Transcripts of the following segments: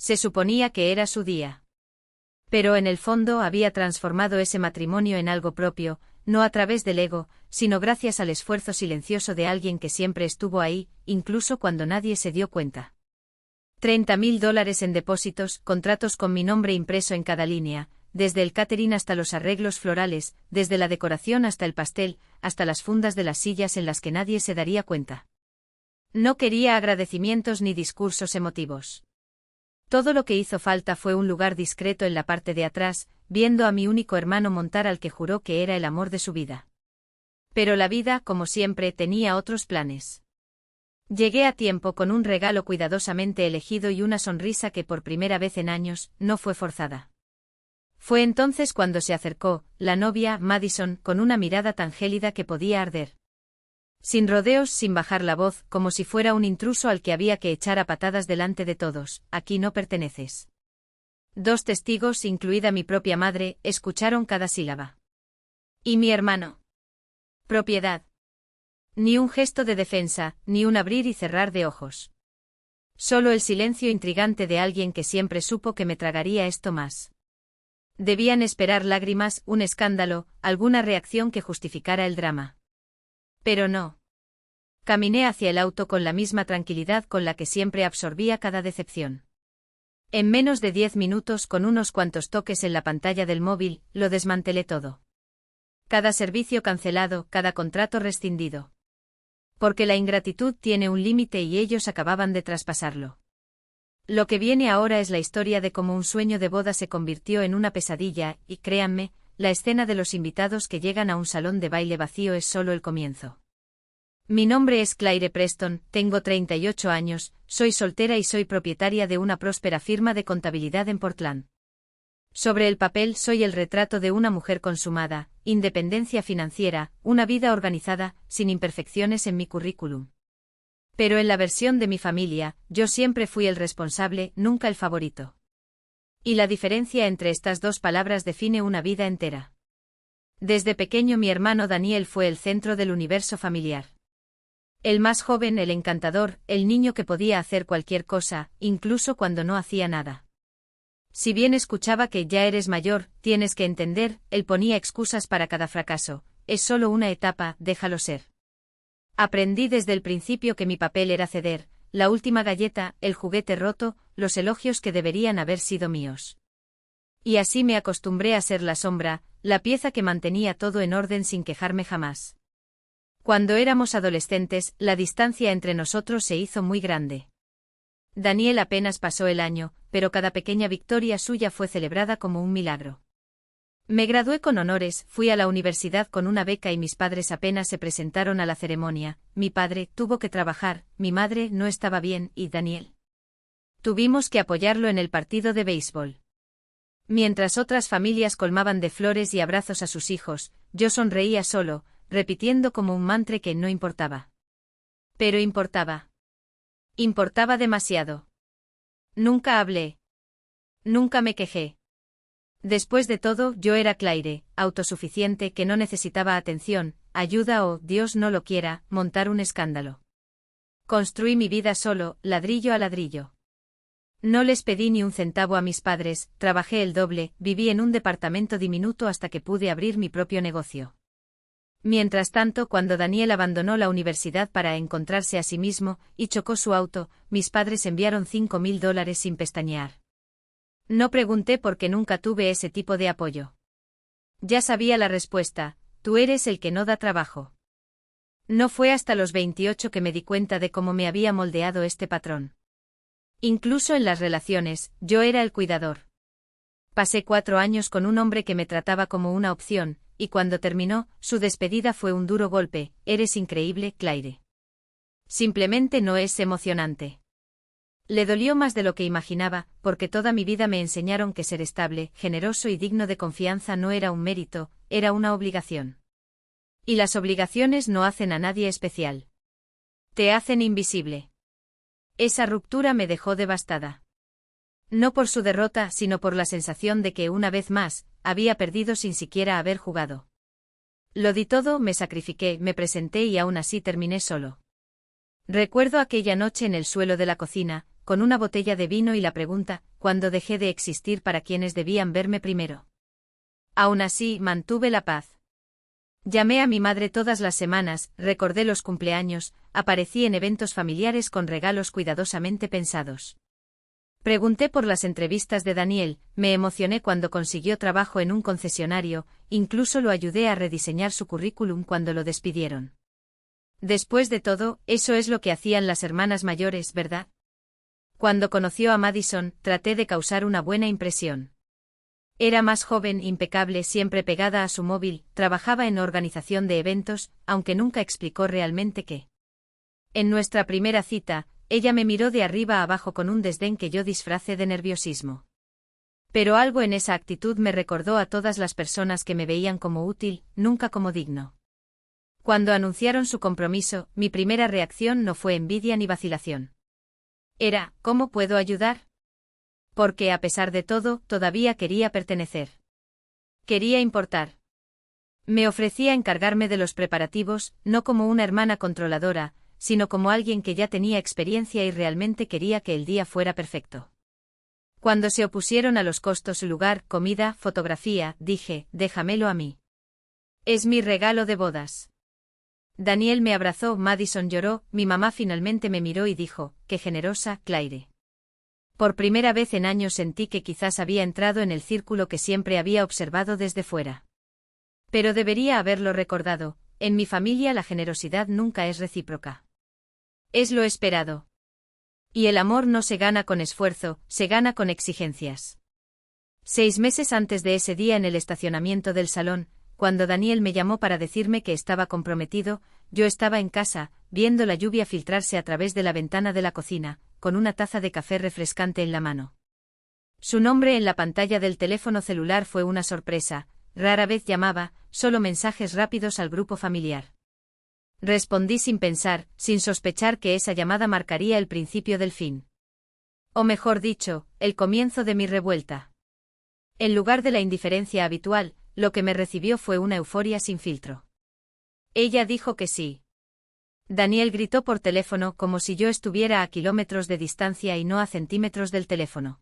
Se suponía que era su día. Pero en el fondo había transformado ese matrimonio en algo propio, no a través del ego, sino gracias al esfuerzo silencioso de alguien que siempre estuvo ahí, incluso cuando nadie se dio cuenta. $30.000 en depósitos, contratos con mi nombre impreso en cada línea, desde el catering hasta los arreglos florales, desde la decoración hasta el pastel, hasta las fundas de las sillas en las que nadie se daría cuenta. No quería agradecimientos ni discursos emotivos. Todo lo que hizo falta fue un lugar discreto en la parte de atrás, viendo a mi único hermano montar al que juró que era el amor de su vida. Pero la vida, como siempre, tenía otros planes. Llegué a tiempo con un regalo cuidadosamente elegido y una sonrisa que por primera vez en años no fue forzada. Fue entonces cuando se acercó, la novia, Madison, con una mirada tan gélida que podía arder. Sin rodeos, sin bajar la voz, como si fuera un intruso al que había que echar a patadas delante de todos: aquí no perteneces. 2 testigos, incluida mi propia madre, escucharon cada sílaba. ¿Y mi hermano? Propiedad. Ni un gesto de defensa, ni un abrir y cerrar de ojos. Solo el silencio intrigante de alguien que siempre supo que me tragaría esto más. Debían esperar lágrimas, un escándalo, alguna reacción que justificara el drama. Pero no. Caminé hacia el auto con la misma tranquilidad con la que siempre absorbía cada decepción. En menos de 10 minutos, con unos cuantos toques en la pantalla del móvil, lo desmantelé todo. Cada servicio cancelado, cada contrato rescindido. Porque la ingratitud tiene un límite y ellos acababan de traspasarlo. Lo que viene ahora es la historia de cómo un sueño de boda se convirtió en una pesadilla, y créanme, la escena de los invitados que llegan a un salón de baile vacío es solo el comienzo. Mi nombre es Claire Preston, tengo 38 años, soy soltera y soy propietaria de una próspera firma de contabilidad en Portland. Sobre el papel soy el retrato de una mujer consumada, independencia financiera, una vida organizada, sin imperfecciones en mi currículum. Pero en la versión de mi familia, yo siempre fui el responsable, nunca el favorito. Y la diferencia entre estas dos palabras define una vida entera. Desde pequeño mi hermano Daniel fue el centro del universo familiar. El más joven, el encantador, el niño que podía hacer cualquier cosa, incluso cuando no hacía nada. Si bien escuchaba que ya eres mayor, tienes que entender, él ponía excusas para cada fracaso: es solo una etapa, déjalo ser. Aprendí desde el principio que mi papel era ceder, la última galleta, el juguete roto, los elogios que deberían haber sido míos. Y así me acostumbré a ser la sombra, la pieza que mantenía todo en orden sin quejarme jamás. Cuando éramos adolescentes, la distancia entre nosotros se hizo muy grande. Daniel apenas pasó el año, pero cada pequeña victoria suya fue celebrada como un milagro. Me gradué con honores, fui a la universidad con una beca y mis padres apenas se presentaron a la ceremonia. Mi padre tuvo que trabajar, mi madre no estaba bien y Daniel. Tuvimos que apoyarlo en el partido de béisbol. Mientras otras familias colmaban de flores y abrazos a sus hijos, yo sonreía solo, repitiendo como un mantra que no importaba. Pero importaba. Importaba demasiado. Nunca hablé. Nunca me quejé. Después de todo, yo era Claire, autosuficiente, que no necesitaba atención, ayuda o, Dios no lo quiera, montar un escándalo. Construí mi vida solo, ladrillo a ladrillo. No les pedí ni un centavo a mis padres, trabajé el doble, viví en un departamento diminuto hasta que pude abrir mi propio negocio. Mientras tanto, cuando Daniel abandonó la universidad para encontrarse a sí mismo, y chocó su auto, mis padres enviaron $5.000 sin pestañear. No pregunté porque nunca tuve ese tipo de apoyo. Ya sabía la respuesta: tú eres el que no da trabajo. No fue hasta los 28 que me di cuenta de cómo me había moldeado este patrón. Incluso en las relaciones, yo era el cuidador. Pasé 4 años con un hombre que me trataba como una opción, y cuando terminó, su despedida fue un duro golpe: eres increíble, Claire. Simplemente no es emocionante. Le dolió más de lo que imaginaba, porque toda mi vida me enseñaron que ser estable, generoso y digno de confianza no era un mérito, era una obligación. Y las obligaciones no hacen a nadie especial. Te hacen invisible. Esa ruptura me dejó devastada. No por su derrota, sino por la sensación de que, una vez más, había perdido sin siquiera haber jugado. Lo di todo, me sacrifiqué, me presenté y aún así terminé solo. Recuerdo aquella noche en el suelo de la cocina, con una botella de vino y la pregunta, ¿cuándo dejé de existir para quienes debían verme primero? Aún así, mantuve la paz. Llamé a mi madre todas las semanas, recordé los cumpleaños, aparecí en eventos familiares con regalos cuidadosamente pensados. Pregunté por las entrevistas de Daniel, me emocioné cuando consiguió trabajo en un concesionario, incluso lo ayudé a rediseñar su currículum cuando lo despidieron. Después de todo, eso es lo que hacían las hermanas mayores, ¿verdad? Cuando conoció a Madison, traté de causar una buena impresión. Era más joven, impecable, siempre pegada a su móvil, trabajaba en organización de eventos, aunque nunca explicó realmente qué. En nuestra primera cita, ella me miró de arriba a abajo con un desdén que yo disfracé de nerviosismo. Pero algo en esa actitud me recordó a todas las personas que me veían como útil, nunca como digno. Cuando anunciaron su compromiso, mi primera reacción no fue envidia ni vacilación. Era, ¿cómo puedo ayudar? Porque a pesar de todo, todavía quería pertenecer. Quería importar. Me ofrecía encargarme de los preparativos, no como una hermana controladora, sino como alguien que ya tenía experiencia y realmente quería que el día fuera perfecto. Cuando se opusieron a los costos, lugar, comida, fotografía, dije, déjamelo a mí. Es mi regalo de bodas. Daniel me abrazó, Madison lloró, mi mamá finalmente me miró y dijo, qué generosa, Claire. Por primera vez en años sentí que quizás había entrado en el círculo que siempre había observado desde fuera. Pero debería haberlo recordado, en mi familia la generosidad nunca es recíproca. Es lo esperado. Y el amor no se gana con esfuerzo, se gana con exigencias. 6 meses antes de ese día en el estacionamiento del salón, cuando Daniel me llamó para decirme que estaba comprometido, yo estaba en casa, viendo la lluvia filtrarse a través de la ventana de la cocina, con una taza de café refrescante en la mano. Su nombre en la pantalla del teléfono celular fue una sorpresa, rara vez llamaba, solo mensajes rápidos al grupo familiar. Respondí sin pensar, sin sospechar que esa llamada marcaría el principio del fin. O mejor dicho, el comienzo de mi revuelta. En lugar de la indiferencia habitual, lo que me recibió fue una euforia sin filtro. Ella dijo que sí. Daniel gritó por teléfono como si yo estuviera a kilómetros de distancia y no a centímetros del teléfono.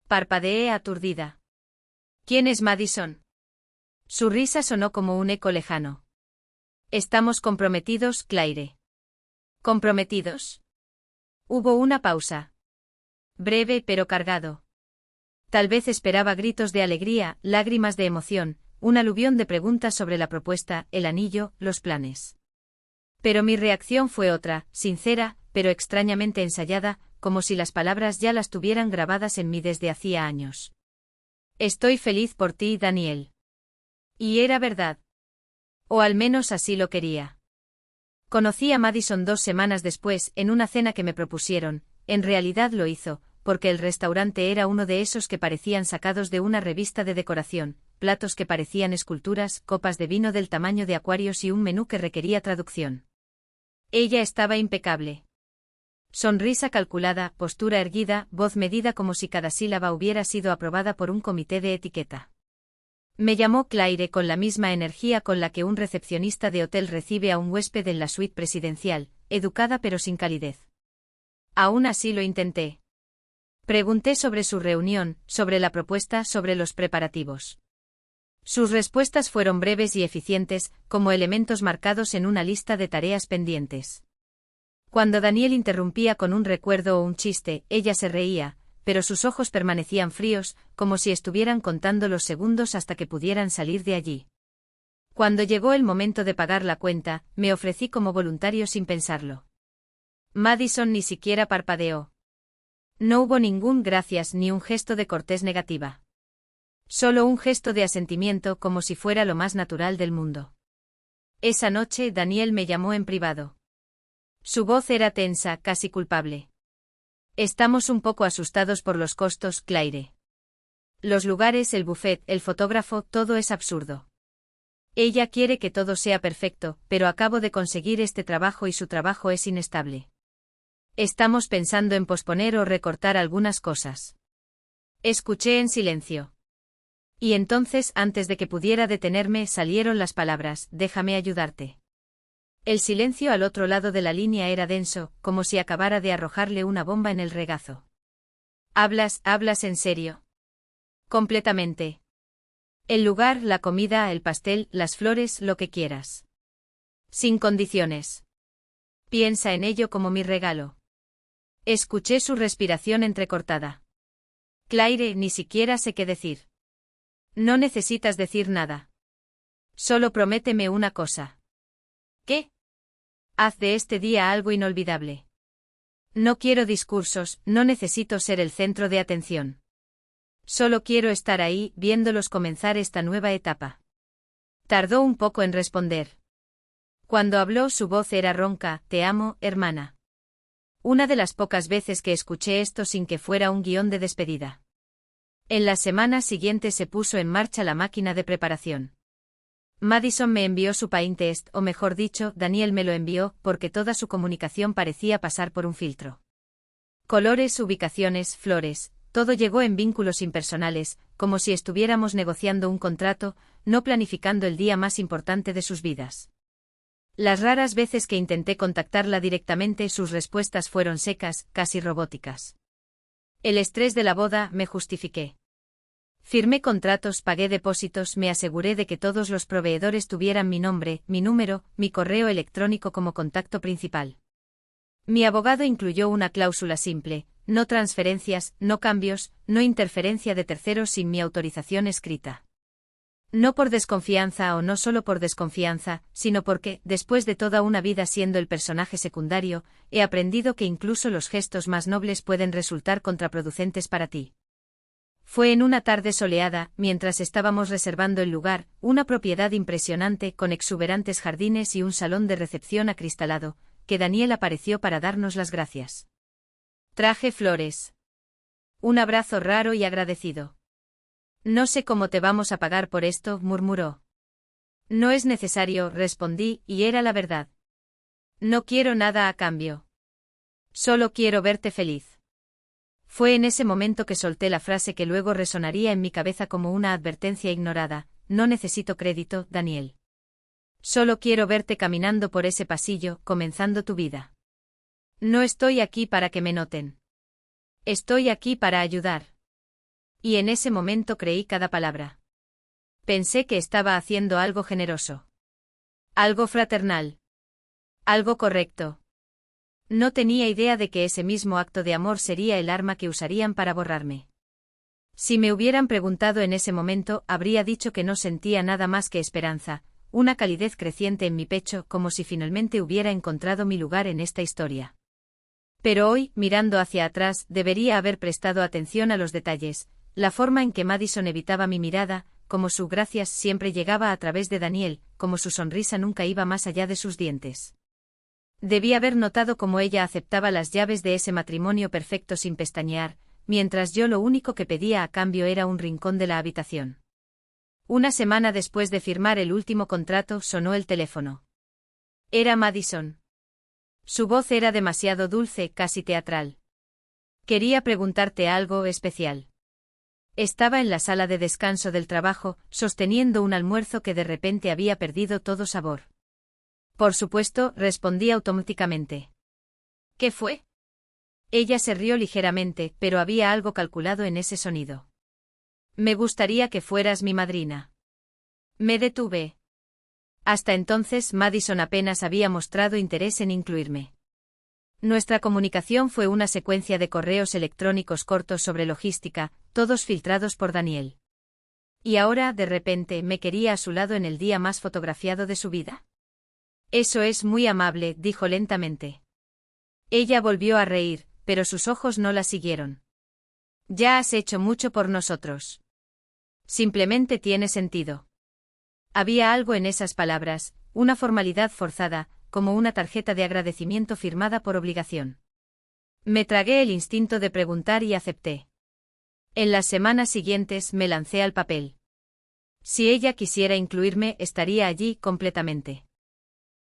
Parpadeé aturdida. ¿Quién es Madison? Su risa sonó como un eco lejano. Estamos comprometidos, Claire. ¿Comprometidos? Hubo una pausa. Breve pero cargado. Tal vez esperaba gritos de alegría, lágrimas de emoción, un aluvión de preguntas sobre la propuesta, el anillo, los planes. Pero mi reacción fue otra, sincera, pero extrañamente ensayada, como si las palabras ya las tuvieran grabadas en mí desde hacía años. Estoy feliz por ti, Daniel. Y era verdad. O al menos así lo quería. Conocí a Madison 2 semanas después, en una cena que me propusieron, en realidad lo hizo, porque el restaurante era uno de esos que parecían sacados de una revista de decoración, platos que parecían esculturas, copas de vino del tamaño de acuarios y un menú que requería traducción. Ella estaba impecable. Sonrisa calculada, postura erguida, voz medida como si cada sílaba hubiera sido aprobada por un comité de etiqueta. Me llamó Claire con la misma energía con la que un recepcionista de hotel recibe a un huésped en la suite presidencial, educada pero sin calidez. Aún así lo intenté. Pregunté sobre su reunión, sobre la propuesta, sobre los preparativos. Sus respuestas fueron breves y eficientes, como elementos marcados en una lista de tareas pendientes. Cuando Daniel interrumpía con un recuerdo o un chiste, ella se reía, pero sus ojos permanecían fríos, como si estuvieran contando los segundos hasta que pudieran salir de allí. Cuando llegó el momento de pagar la cuenta, me ofrecí como voluntario sin pensarlo. Madison ni siquiera parpadeó. No hubo ningún gracias ni un gesto de cortés negativa. Solo un gesto de asentimiento como si fuera lo más natural del mundo. Esa noche Daniel me llamó en privado. Su voz era tensa, casi culpable. Estamos un poco asustados por los costos, Claire. Los lugares, el buffet, el fotógrafo, todo es absurdo. Ella quiere que todo sea perfecto, pero acabo de conseguir este trabajo y su trabajo es inestable. Estamos pensando en posponer o recortar algunas cosas. Escuché en silencio. Y entonces, antes de que pudiera detenerme, salieron las palabras, déjame ayudarte. El silencio al otro lado de la línea era denso, como si acabara de arrojarle una bomba en el regazo. ¿Hablas en serio? Completamente. El lugar, la comida, el pastel, las flores, lo que quieras. Sin condiciones. Piensa en ello como mi regalo. Escuché su respiración entrecortada. Claire, ni siquiera sé qué decir. No necesitas decir nada. Solo prométeme una cosa. ¿Qué? Haz de este día algo inolvidable. No quiero discursos, no necesito ser el centro de atención. Solo quiero estar ahí, viéndolos comenzar esta nueva etapa. Tardó un poco en responder. Cuando habló su voz era ronca, te amo, hermana. Una de las pocas veces que escuché esto sin que fuera un guión de despedida. En las semanas siguientes se puso en marcha la máquina de preparación. Madison me envió su Pinterest, o mejor dicho, Daniel me lo envió, porque toda su comunicación parecía pasar por un filtro. Colores, ubicaciones, flores, todo llegó en vínculos impersonales, como si estuviéramos negociando un contrato, no planificando el día más importante de sus vidas. Las raras veces que intenté contactarla directamente, sus respuestas fueron secas, casi robóticas. El estrés de la boda, me justifiqué. Firmé contratos, pagué depósitos, me aseguré de que todos los proveedores tuvieran mi nombre, mi número, mi correo electrónico como contacto principal. Mi abogado incluyó una cláusula simple: no transferencias, no cambios, no interferencia de terceros sin mi autorización escrita. No por desconfianza o no solo por desconfianza, sino porque, después de toda una vida siendo el personaje secundario, he aprendido que incluso los gestos más nobles pueden resultar contraproducentes para ti. Fue en una tarde soleada, mientras estábamos reservando el lugar, una propiedad impresionante con exuberantes jardines y un salón de recepción acristalado, que Daniel apareció para darnos las gracias. Traje flores. Un abrazo raro y agradecido. No sé cómo te vamos a pagar por esto, murmuró. No es necesario, respondí, y era la verdad. No quiero nada a cambio. Solo quiero verte feliz. Fue en ese momento que solté la frase que luego resonaría en mi cabeza como una advertencia ignorada: no necesito crédito, Daniel. Solo quiero verte caminando por ese pasillo, comenzando tu vida. No estoy aquí para que me noten. Estoy aquí para ayudar. Y en ese momento creí cada palabra. Pensé que estaba haciendo algo generoso. Algo fraternal. Algo correcto. No tenía idea de que ese mismo acto de amor sería el arma que usarían para borrarme. Si me hubieran preguntado en ese momento, habría dicho que no sentía nada más que esperanza, una calidez creciente en mi pecho, como si finalmente hubiera encontrado mi lugar en esta historia. Pero hoy, mirando hacia atrás, debería haber prestado atención a los detalles, la forma en que Madison evitaba mi mirada, como su gracias siempre llegaba a través de Daniel, como su sonrisa nunca iba más allá de sus dientes. Debí haber notado cómo ella aceptaba las llaves de ese matrimonio perfecto sin pestañear, mientras yo lo único que pedía a cambio era un rincón de la habitación. Una semana después de firmar el último contrato, sonó el teléfono. Era Madison. Su voz era demasiado dulce, casi teatral. Quería preguntarte algo especial. Estaba en la sala de descanso del trabajo, sosteniendo un almuerzo que de repente había perdido todo sabor. Por supuesto, respondí automáticamente. ¿Qué fue? Ella se rió ligeramente, pero había algo calculado en ese sonido. Me gustaría que fueras mi madrina. Me detuve. Hasta entonces Madison apenas había mostrado interés en incluirme. Nuestra comunicación fue una secuencia de correos electrónicos cortos sobre logística, todos filtrados por Daniel. Y ahora, de repente, me quería a su lado en el día más fotografiado de su vida. Eso es muy amable, dijo lentamente. Ella volvió a reír, pero sus ojos no la siguieron. Ya has hecho mucho por nosotros. Simplemente tiene sentido. Había algo en esas palabras, una formalidad forzada, como una tarjeta de agradecimiento firmada por obligación. Me tragué el instinto de preguntar y acepté. En las semanas siguientes me lancé al papel. Si ella quisiera incluirme, estaría allí completamente.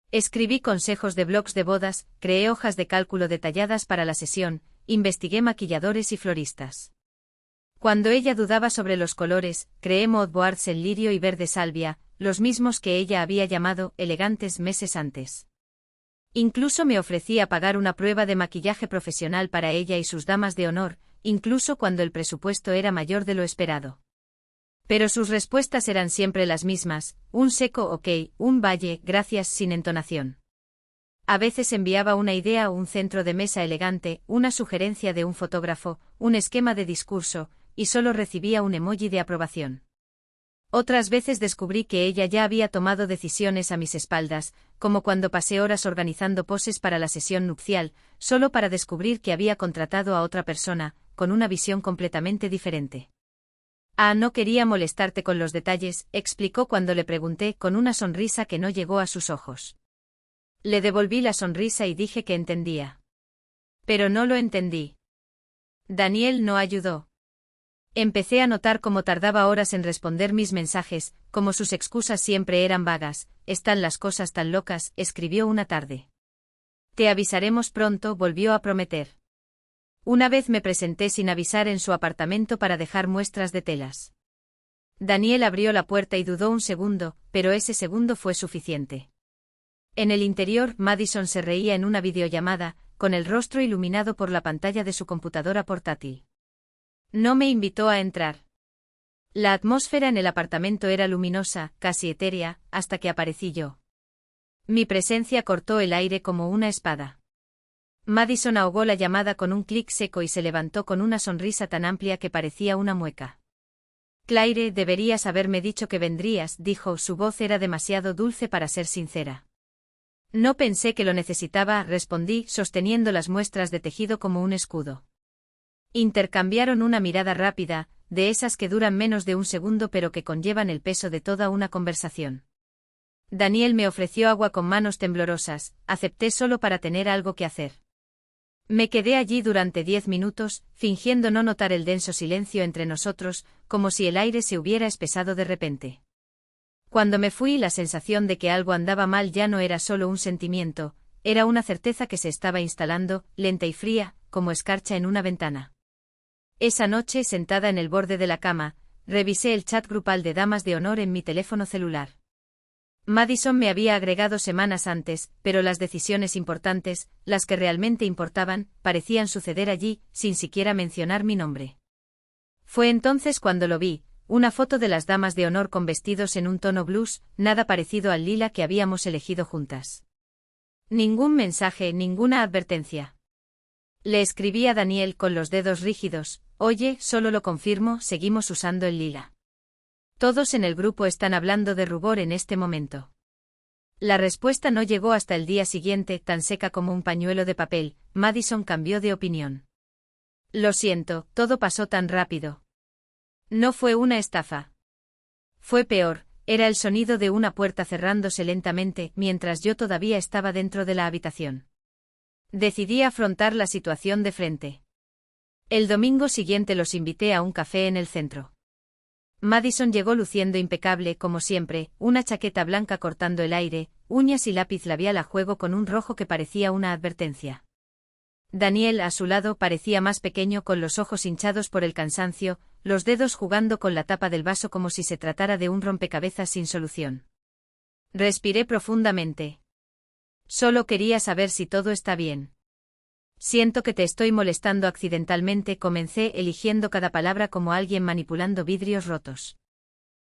Escribí consejos de blogs de bodas, creé hojas de cálculo detalladas para la sesión, investigué maquilladores y floristas. Cuando ella dudaba sobre los colores, creé mood boards en lirio y verde salvia, los mismos que ella había llamado elegantes meses antes. Incluso me ofrecí a pagar una prueba de maquillaje profesional para ella y sus damas de honor, incluso cuando el presupuesto era mayor de lo esperado. Pero sus respuestas eran siempre las mismas, un seco ok, un valle, gracias sin entonación. A veces enviaba una idea o un centro de mesa elegante, una sugerencia de un fotógrafo, un esquema de discurso, y solo recibía un emoji de aprobación. Otras veces descubrí que ella ya había tomado decisiones a mis espaldas, como cuando pasé horas organizando poses para la sesión nupcial, solo para descubrir que había contratado a otra persona, con una visión completamente diferente. Ah, no quería molestarte con los detalles, explicó cuando le pregunté con una sonrisa que no llegó a sus ojos. Le devolví la sonrisa y dije que entendía. Pero no lo entendí. Daniel no ayudó. Empecé a notar cómo tardaba horas en responder mis mensajes, como sus excusas siempre eran vagas. Están las cosas tan locas, escribió una tarde. Te avisaremos pronto, volvió a prometer. Una vez me presenté sin avisar en su apartamento para dejar muestras de telas. Daniel abrió la puerta y dudó un segundo, pero ese segundo fue suficiente. En el interior, Madison se reía en una videollamada, con el rostro iluminado por la pantalla de su computadora portátil. No me invitó a entrar. La atmósfera en el apartamento era luminosa, casi etérea, hasta que aparecí yo. Mi presencia cortó el aire como una espada. Madison ahogó la llamada con un clic seco y se levantó con una sonrisa tan amplia que parecía una mueca. Claire, deberías haberme dicho que vendrías, dijo, su voz era demasiado dulce para ser sincera. No pensé que lo necesitaba, respondí, sosteniendo las muestras de tejido como un escudo. Intercambiaron una mirada rápida, de esas que duran menos de un segundo pero que conllevan el peso de toda una conversación. Daniel me ofreció agua con manos temblorosas, acepté solo para tener algo que hacer. Me quedé allí durante 10 minutos, fingiendo no notar el denso silencio entre nosotros, como si el aire se hubiera espesado de repente. Cuando me fui, la sensación de que algo andaba mal ya no era solo un sentimiento, era una certeza que se estaba instalando, lenta y fría, como escarcha en una ventana. Esa noche, sentada en el borde de la cama, revisé el chat grupal de damas de honor en mi teléfono celular. Madison me había agregado semanas antes, pero las decisiones importantes, las que realmente importaban, parecían suceder allí, sin siquiera mencionar mi nombre. Fue entonces cuando lo vi, una foto de las damas de honor con vestidos en un tono blues, nada parecido al lila que habíamos elegido juntas. Ningún mensaje, ninguna advertencia. Le escribí a Daniel con los dedos rígidos, oye, solo lo confirmo, seguimos usando el lila. Todos en el grupo están hablando de rubor en este momento. La respuesta no llegó hasta el día siguiente, tan seca como un pañuelo de papel. Madison cambió de opinión. Lo siento, todo pasó tan rápido. No fue una estafa. Fue peor, era el sonido de una puerta cerrándose lentamente mientras yo todavía estaba dentro de la habitación. Decidí afrontar la situación de frente. El domingo siguiente los invité a un café en el centro. Madison llegó luciendo impecable como siempre, una chaqueta blanca cortando el aire, uñas y lápiz labial a juego con un rojo que parecía una advertencia. Daniel, a su lado, parecía más pequeño con los ojos hinchados por el cansancio, los dedos jugando con la tapa del vaso como si se tratara de un rompecabezas sin solución. Respiré profundamente. Solo quería saber si todo está bien. Siento que te estoy molestando accidentalmente, comencé eligiendo cada palabra como alguien manipulando vidrios rotos.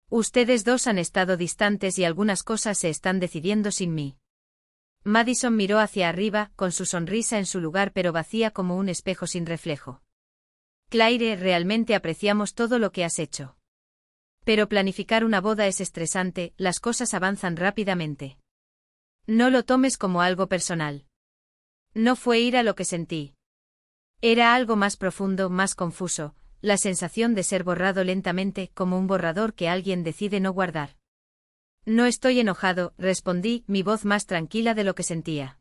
Ustedes dos han estado distantes y algunas cosas se están decidiendo sin mí. Madison miró hacia arriba, con su sonrisa en su lugar pero vacía como un espejo sin reflejo. Claire, realmente apreciamos todo lo que has hecho. Pero planificar una boda es estresante, las cosas avanzan rápidamente. No lo tomes como algo personal. No fue ira lo que sentí. Era algo más profundo, más confuso, la sensación de ser borrado lentamente, como un borrador que alguien decide no guardar. No estoy enojado, respondí, mi voz más tranquila de lo que sentía.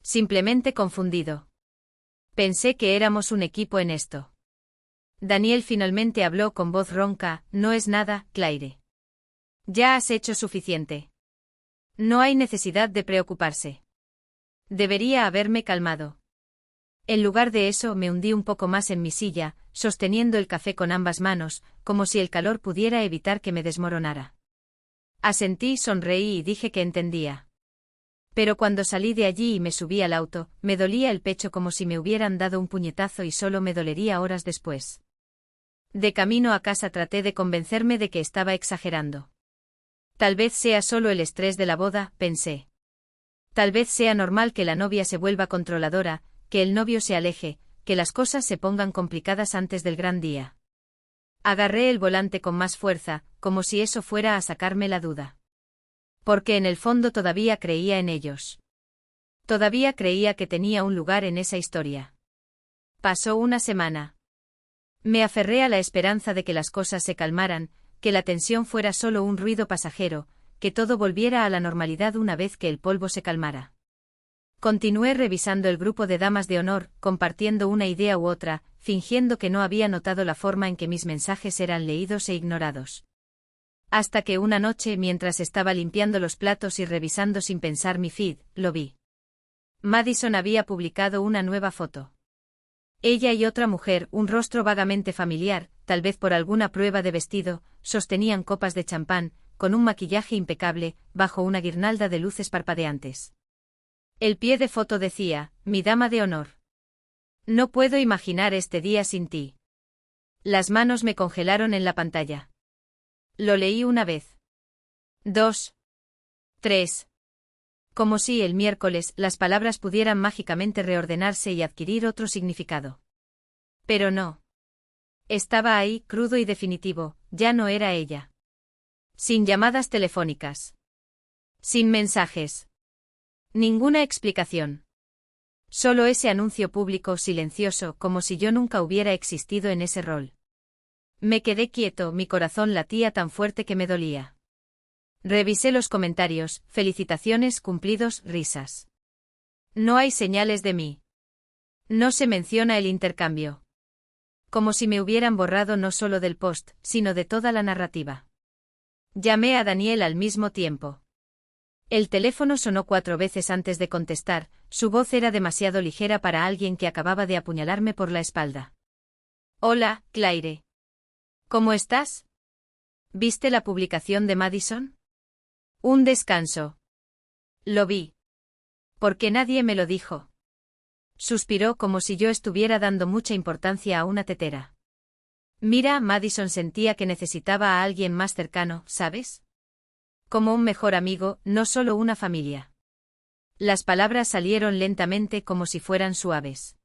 Simplemente confundido. Pensé que éramos un equipo en esto. Daniel finalmente habló con voz ronca, no es nada, Claire. Ya has hecho suficiente. No hay necesidad de preocuparse. Debería haberme calmado. En lugar de eso me hundí un poco más en mi silla, sosteniendo el café con ambas manos, como si el calor pudiera evitar que me desmoronara. Asentí, sonreí y dije que entendía. Pero cuando salí de allí y me subí al auto, me dolía el pecho como si me hubieran dado un puñetazo y solo me dolería horas después. De camino a casa traté de convencerme de que estaba exagerando. Tal vez sea solo el estrés de la boda, pensé. Tal vez sea normal que la novia se vuelva controladora, que el novio se aleje, que las cosas se pongan complicadas antes del gran día. Agarré el volante con más fuerza, como si eso fuera a sacarme la duda. Porque en el fondo todavía creía en ellos. Todavía creía que tenía un lugar en esa historia. Pasó una semana. Me aferré a la esperanza de que las cosas se calmaran, que la tensión fuera solo un ruido pasajero, que todo volviera a la normalidad una vez que el polvo se calmara. Continué revisando el grupo de damas de honor, compartiendo una idea u otra, fingiendo que no había notado la forma en que mis mensajes eran leídos e ignorados. Hasta que una noche, mientras estaba limpiando los platos y revisando sin pensar mi feed, lo vi. Madison había publicado una nueva foto. Ella y otra mujer, un rostro vagamente familiar, tal vez por alguna prueba de vestido, sostenían copas de champán, con un maquillaje impecable, bajo una guirnalda de luces parpadeantes. El pie de foto decía, mi dama de honor. No puedo imaginar este día sin ti. Las manos me congelaron en la pantalla. Lo leí una vez. 2. 3. Como si el miércoles las palabras pudieran mágicamente reordenarse y adquirir otro significado. Pero no. Estaba ahí, crudo y definitivo, ya no era ella. Sin llamadas telefónicas. Sin mensajes. Ninguna explicación. Solo ese anuncio público silencioso, como si yo nunca hubiera existido en ese rol. Me quedé quieto, mi corazón latía tan fuerte que me dolía. Revisé los comentarios, felicitaciones, cumplidos, risas. No hay señales de mí. No se menciona el intercambio. Como si me hubieran borrado no solo del post, sino de toda la narrativa. Llamé a Daniel al mismo tiempo. El teléfono sonó 4 veces antes de contestar, su voz era demasiado ligera para alguien que acababa de apuñalarme por la espalda. Hola, Claire. ¿Cómo estás? ¿Viste la publicación de Madison? Un descanso. Lo vi. ¿Por qué nadie me lo dijo? Suspiró como si yo estuviera dando mucha importancia a una tetera. Mira, Madison sentía que necesitaba a alguien más cercano, ¿sabes? Como un mejor amigo, no solo una familia. Las palabras salieron lentamente como si fueran suaves.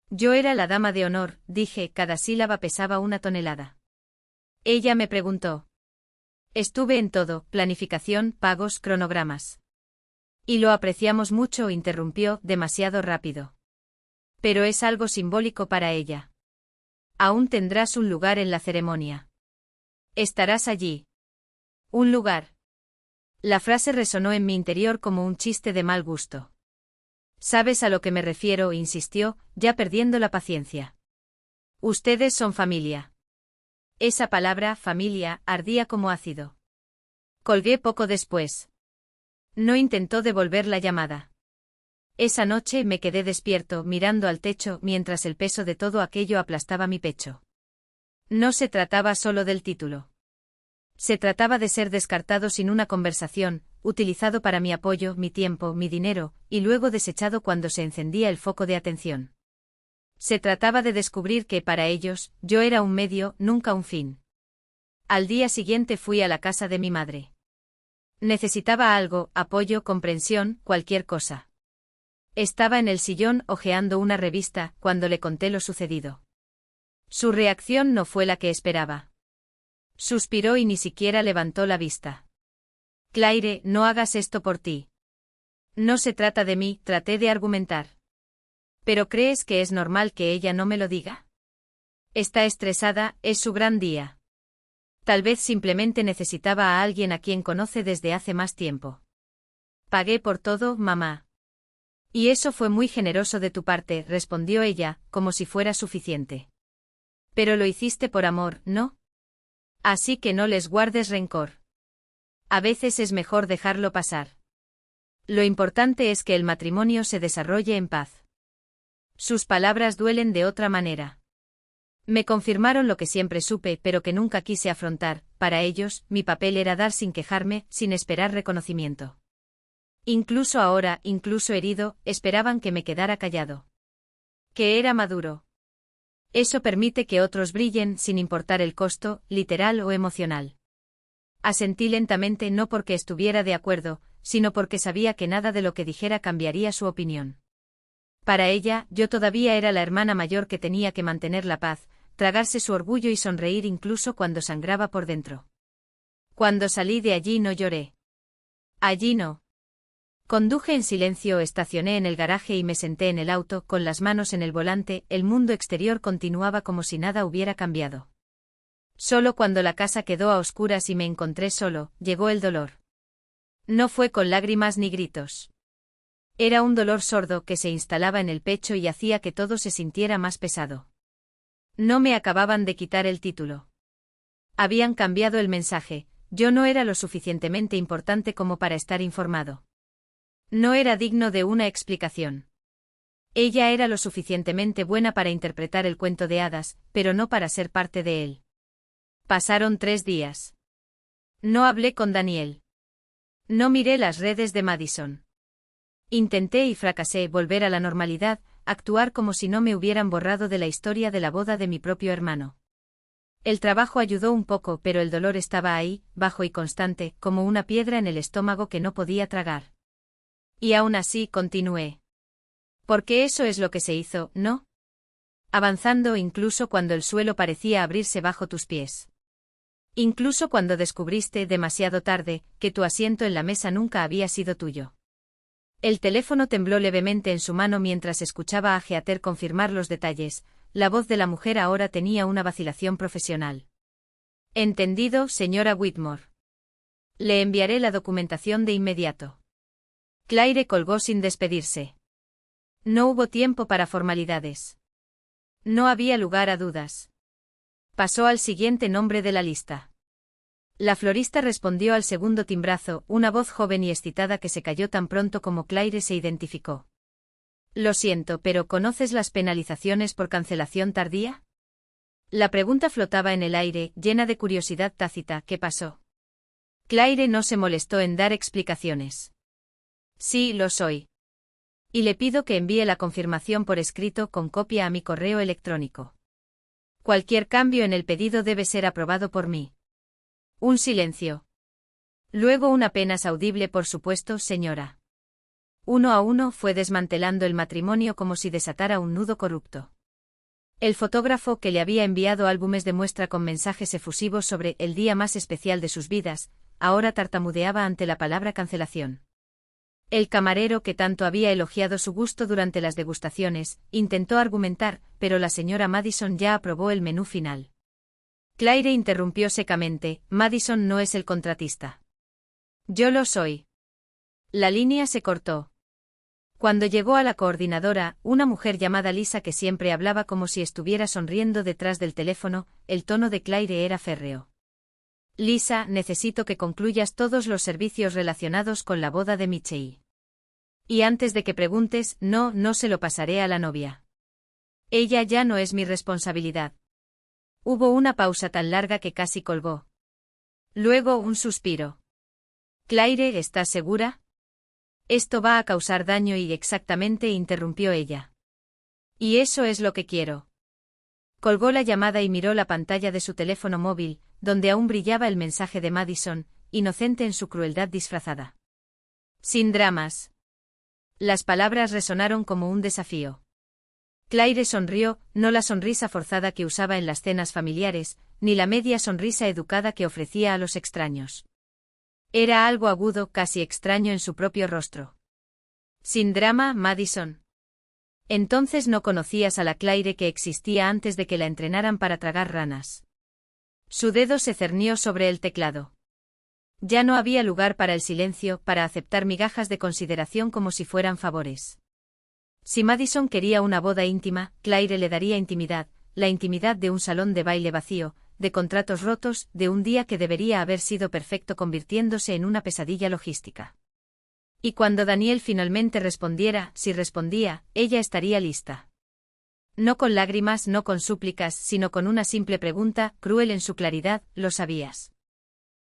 Yo era la dama de honor, dije, cada sílaba pesaba 1 tonelada. Ella me preguntó. Estuve en todo, planificación, pagos, cronogramas. Y lo apreciamos mucho, interrumpió, demasiado rápido. Pero es algo simbólico para ella. Aún tendrás un lugar en la ceremonia. Estarás allí. Un lugar. La frase resonó en mi interior como un chiste de mal gusto. ¿Sabes a lo que me refiero?, insistió, ya perdiendo la paciencia. Ustedes son familia. Esa palabra, familia, ardía como ácido. Colgué poco después. No intentó devolver la llamada. Esa noche me quedé despierto, mirando al techo, mientras el peso de todo aquello aplastaba mi pecho. No se trataba solo del título. Se trataba de ser descartado sin una conversación, utilizado para mi apoyo, mi tiempo, mi dinero, y luego desechado cuando se encendía el foco de atención. Se trataba de descubrir que, para ellos, yo era un medio, nunca un fin. Al día siguiente fui a la casa de mi madre. Necesitaba algo, apoyo, comprensión, cualquier cosa. Estaba en el sillón hojeando una revista cuando le conté lo sucedido. Su reacción no fue la que esperaba. Suspiró y ni siquiera levantó la vista. Claire, no hagas esto por ti. No se trata de mí, traté de argumentar. ¿Pero crees que es normal que ella no me lo diga? Está estresada, es su gran día. Tal vez simplemente necesitaba a alguien a quien conoce desde hace más tiempo. Pagué por todo, mamá. Y eso fue muy generoso de tu parte, respondió ella, como si fuera suficiente. Pero lo hiciste por amor, ¿no? Así que no les guardes rencor. A veces es mejor dejarlo pasar. Lo importante es que el matrimonio se desarrolle en paz. Sus palabras duelen de otra manera. Me confirmaron lo que siempre supe, pero que nunca quise afrontar. Para ellos, mi papel era dar sin quejarme, sin esperar reconocimiento. Incluso ahora, incluso herido, esperaban que me quedara callado. Que era maduro. Eso permite que otros brillen sin importar el costo, literal o emocional. Asentí lentamente no porque estuviera de acuerdo, sino porque sabía que nada de lo que dijera cambiaría su opinión. Para ella, yo todavía era la hermana mayor que tenía que mantener la paz, tragarse su orgullo y sonreír incluso cuando sangraba por dentro. Cuando salí de allí no lloré. Allí no. Conduje en silencio, estacioné en el garaje y me senté en el auto, con las manos en el volante. El mundo exterior continuaba como si nada hubiera cambiado. Solo cuando la casa quedó a oscuras y me encontré solo, llegó el dolor. No fue con lágrimas ni gritos. Era un dolor sordo que se instalaba en el pecho y hacía que todo se sintiera más pesado. No me acababan de quitar el título. Habían cambiado el mensaje, yo no era lo suficientemente importante como para estar informado. No era digno de una explicación. Ella era lo suficientemente buena para interpretar el cuento de hadas, pero no para ser parte de él. Pasaron 3 días. No hablé con Daniel. No miré las redes de Madison. Intenté y fracasé volver a la normalidad, actuar como si no me hubieran borrado de la historia de la boda de mi propio hermano. El trabajo ayudó un poco, pero el dolor estaba ahí, bajo y constante, como una piedra en el estómago que no podía tragar. Y aún así continué. Porque eso es lo que se hizo, ¿no? Avanzando incluso cuando el suelo parecía abrirse bajo tus pies. Incluso cuando descubriste, demasiado tarde, que tu asiento en la mesa nunca había sido tuyo. El teléfono tembló levemente en su mano mientras escuchaba a Heather confirmar los detalles. La voz de la mujer ahora tenía una vacilación profesional. Entendido, señora Whitmore. Le enviaré la documentación de inmediato. Claire colgó sin despedirse. No hubo tiempo para formalidades. No había lugar a dudas. Pasó al siguiente nombre de la lista. La florista respondió al segundo timbrazo, una voz joven y excitada que se cayó tan pronto como Claire se identificó. Lo siento, pero ¿conoces las penalizaciones por cancelación tardía? La pregunta flotaba en el aire, llena de curiosidad tácita. ¿Qué pasó? Claire no se molestó en dar explicaciones. Sí, lo soy. Y le pido que envíe la confirmación por escrito con copia a mi correo electrónico. Cualquier cambio en el pedido debe ser aprobado por mí. Un silencio. Luego un apenas audible por supuesto, señora. Uno a uno fue desmantelando el matrimonio como si desatara un nudo corrupto. El fotógrafo que le había enviado álbumes de muestra con mensajes efusivos sobre el día más especial de sus vidas, ahora tartamudeaba ante la palabra cancelación. El camarero que tanto había elogiado su gusto durante las degustaciones, intentó argumentar, pero la señora Madison ya aprobó el menú final. Claire interrumpió secamente, Madison no es el contratista. Yo lo soy. La línea se cortó. Cuando llegó a la coordinadora, una mujer llamada Lisa que siempre hablaba como si estuviera sonriendo detrás del teléfono, el tono de Claire era férreo. Lisa, necesito que concluyas todos los servicios relacionados con la boda de Michelle. Y antes de que preguntes, no se lo pasaré a la novia. Ella ya no es mi responsabilidad. Hubo una pausa tan larga que casi colgó. Luego un suspiro. Claire, ¿estás segura? Esto va a causar daño y exactamente, interrumpió ella. Y eso es lo que quiero. Colgó la llamada y miró la pantalla de su teléfono móvil, donde aún brillaba el mensaje de Madison, inocente en su crueldad disfrazada. Sin dramas. Las palabras resonaron como un desafío. Claire sonrió, no la sonrisa forzada que usaba en las cenas familiares, ni la media sonrisa educada que ofrecía a los extraños. Era algo agudo, casi extraño en su propio rostro. Sin drama, Madison. Entonces no conocías a la Claire que existía antes de que la entrenaran para tragar ranas. Su dedo se cernió sobre el teclado. Ya no había lugar para el silencio, para aceptar migajas de consideración como si fueran favores. Si Madison quería una boda íntima, Claire le daría intimidad, la intimidad de un salón de baile vacío, de contratos rotos, de un día que debería haber sido perfecto convirtiéndose en una pesadilla logística. Y cuando Daniel finalmente respondiera, si respondía, ella estaría lista. No con lágrimas, no con súplicas, sino con una simple pregunta, cruel en su claridad, ¿lo sabías?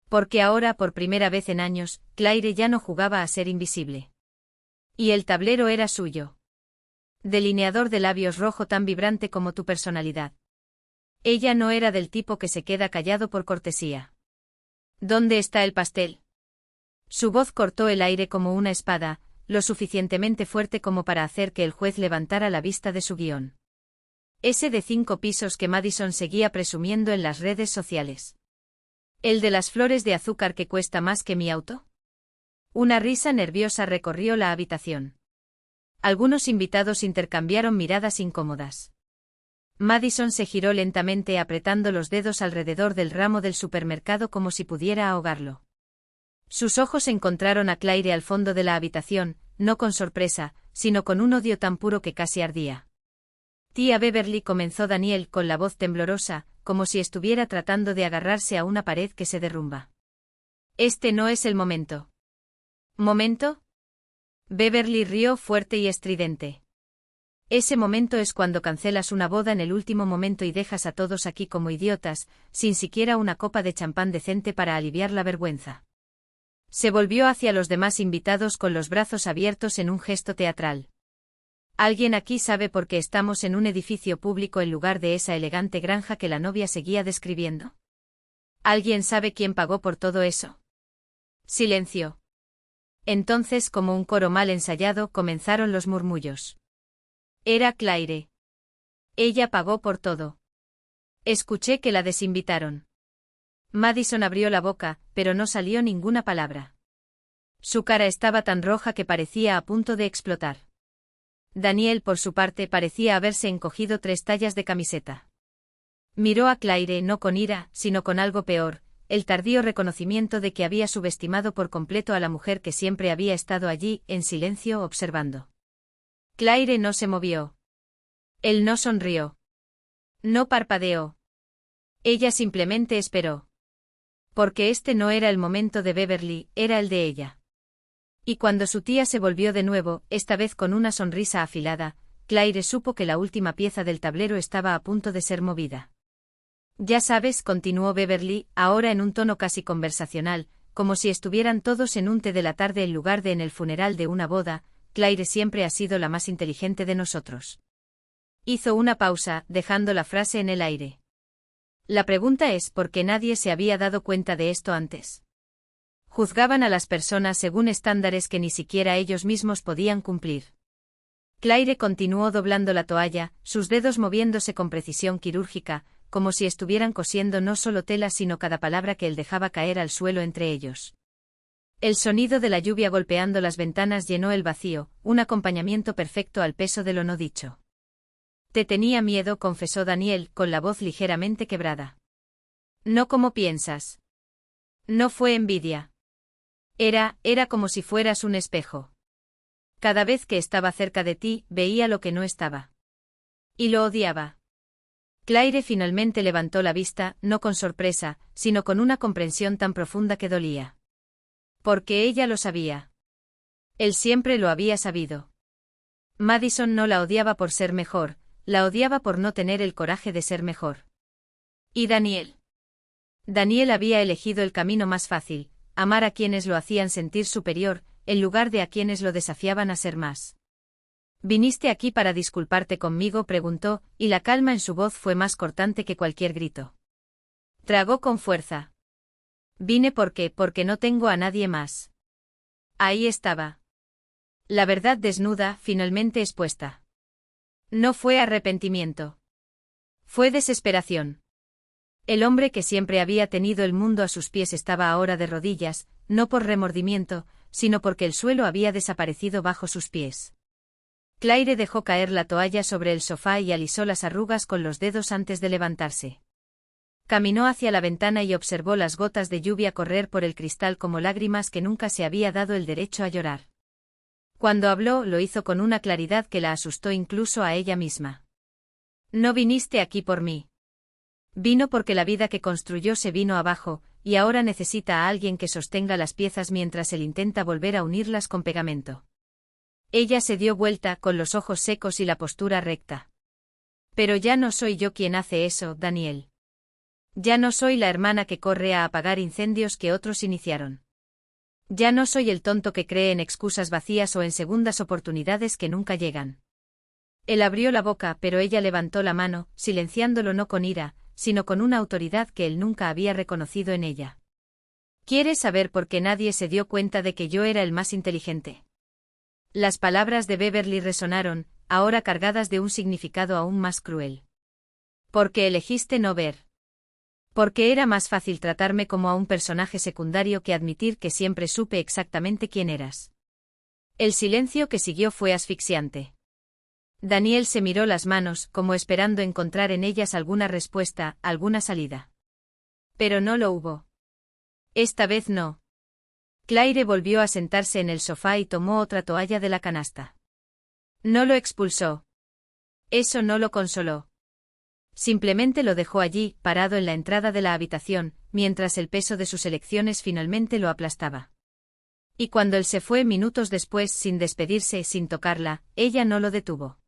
Porque ahora, por primera vez en años, Claire ya no jugaba a ser invisible. Y el tablero era suyo. Delineador de labios rojo tan vibrante como tu personalidad. Ella no era del tipo que se queda callado por cortesía. ¿Dónde está el pastel? Su voz cortó el aire como una espada, lo suficientemente fuerte como para hacer que el juez levantara la vista de su guión. Ese de 5 pisos que Madison seguía presumiendo en las redes sociales. ¿El de las flores de azúcar que cuesta más que mi auto? Una risa nerviosa recorrió la habitación. Algunos invitados intercambiaron miradas incómodas. Madison se giró lentamente apretando los dedos alrededor del ramo del supermercado como si pudiera ahogarlo. Sus ojos encontraron a Claire al fondo de la habitación, no con sorpresa, sino con un odio tan puro que casi ardía. Tía Beverly, comenzó Daniel con la voz temblorosa, como si estuviera tratando de agarrarse a una pared que se derrumba. Este no es el momento. ¿Momento? Beverly rió fuerte y estridente. Ese momento es cuando cancelas una boda en el último momento y dejas a todos aquí como idiotas, sin siquiera una copa de champán decente para aliviar la vergüenza. Se volvió hacia los demás invitados con los brazos abiertos en un gesto teatral. ¿Alguien aquí sabe por qué estamos en un edificio público en lugar de esa elegante granja que la novia seguía describiendo? ¿Alguien sabe quién pagó por todo eso? Silencio. Entonces, como un coro mal ensayado, comenzaron los murmullos. Era Claire. Ella pagó por todo. Escuché que la desinvitaron. Madison abrió la boca, pero no salió ninguna palabra. Su cara estaba tan roja que parecía a punto de explotar. Daniel, por su parte, parecía haberse encogido 3 tallas de camiseta. Miró a Claire no con ira, sino con algo peor, el tardío reconocimiento de que había subestimado por completo a la mujer que siempre había estado allí, en silencio, observando. Claire no se movió. Él no sonrió. No parpadeó. Ella simplemente esperó. Porque este no era el momento de Beverly, era el de ella. Y cuando su tía se volvió de nuevo, esta vez con una sonrisa afilada, Claire supo que la última pieza del tablero estaba a punto de ser movida. Ya sabes, continuó Beverly, ahora en un tono casi conversacional, como si estuvieran todos en un té de la tarde en lugar de en el funeral de una boda, Claire siempre ha sido la más inteligente de nosotros. Hizo una pausa, dejando la frase en el aire. La pregunta es por qué nadie se había dado cuenta de esto antes. Juzgaban a las personas según estándares que ni siquiera ellos mismos podían cumplir. Claire continuó doblando la toalla, sus dedos moviéndose con precisión quirúrgica, como si estuvieran cosiendo no solo tela sino cada palabra que él dejaba caer al suelo entre ellos. El sonido de la lluvia golpeando las ventanas llenó el vacío, un acompañamiento perfecto al peso de lo no dicho. Te tenía miedo, confesó Daniel, con la voz ligeramente quebrada. No como piensas. No fue envidia. Era como si fueras un espejo. Cada vez que estaba cerca de ti, veía lo que no estaba. Y lo odiaba. Claire finalmente levantó la vista, no con sorpresa, sino con una comprensión tan profunda que dolía. Porque ella lo sabía. Él siempre lo había sabido. Madison no la odiaba por ser mejor, la odiaba por no tener el coraje de ser mejor. ¿Y Daniel? Daniel había elegido el camino más fácil, amar a quienes lo hacían sentir superior, en lugar de a quienes lo desafiaban a ser más. ¿Viniste aquí para disculparte conmigo?, preguntó, y la calma en su voz fue más cortante que cualquier grito. Tragó con fuerza. Vine porque no tengo a nadie más. Ahí estaba. La verdad desnuda, finalmente expuesta. No fue arrepentimiento. Fue desesperación. El hombre que siempre había tenido el mundo a sus pies estaba ahora de rodillas, no por remordimiento, sino porque el suelo había desaparecido bajo sus pies. Claire dejó caer la toalla sobre el sofá y alisó las arrugas con los dedos antes de levantarse. Caminó hacia la ventana y observó las gotas de lluvia correr por el cristal como lágrimas que nunca se había dado el derecho a llorar. Cuando habló, lo hizo con una claridad que la asustó incluso a ella misma. No viniste aquí por mí. Vino porque la vida que construyó se vino abajo, y ahora necesita a alguien que sostenga las piezas mientras él intenta volver a unirlas con pegamento. Ella se dio vuelta, con los ojos secos y la postura recta. Pero ya no soy yo quien hace eso, Daniel. Ya no soy la hermana que corre a apagar incendios que otros iniciaron. Ya no soy el tonto que cree en excusas vacías o en segundas oportunidades que nunca llegan. Él abrió la boca, pero ella levantó la mano, silenciándolo no con ira, sino con una autoridad que él nunca había reconocido en ella. ¿Quieres saber por qué nadie se dio cuenta de que yo era el más inteligente? Las palabras de Beverly resonaron, ahora cargadas de un significado aún más cruel. Porque elegiste no ver. Porque era más fácil tratarme como a un personaje secundario que admitir que siempre supe exactamente quién eras. El silencio que siguió fue asfixiante. Daniel se miró las manos, como esperando encontrar en ellas alguna respuesta, alguna salida. Pero no lo hubo. Esta vez no. Claire volvió a sentarse en el sofá y tomó otra toalla de la canasta. No lo expulsó. Eso no lo consoló. Simplemente lo dejó allí, parado en la entrada de la habitación, mientras el peso de sus elecciones finalmente lo aplastaba. Y cuando él se fue minutos después sin despedirse, sin tocarla, ella no lo detuvo.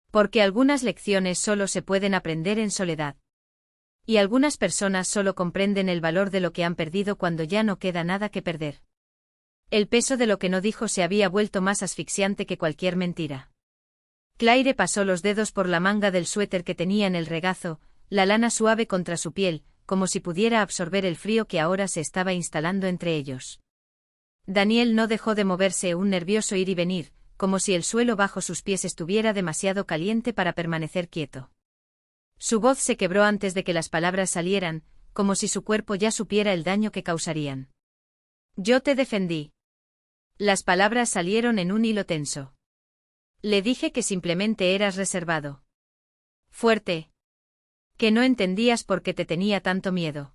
Porque algunas lecciones solo se pueden aprender en soledad. Y algunas personas solo comprenden el valor de lo que han perdido cuando ya no queda nada que perder. El peso de lo que no dijo se había vuelto más asfixiante que cualquier mentira. Claire pasó los dedos por la manga del suéter que tenía en el regazo, la lana suave contra su piel, como si pudiera absorber el frío que ahora se estaba instalando entre ellos. Daniel no dejó de moverse, un nervioso ir y venir, como si el suelo bajo sus pies estuviera demasiado caliente para permanecer quieto. Su voz se quebró antes de que las palabras salieran, como si su cuerpo ya supiera el daño que causarían. Yo te defendí. Las palabras salieron en un hilo tenso. Le dije que simplemente eras reservado. Fuerte. Que no entendías por qué te tenía tanto miedo.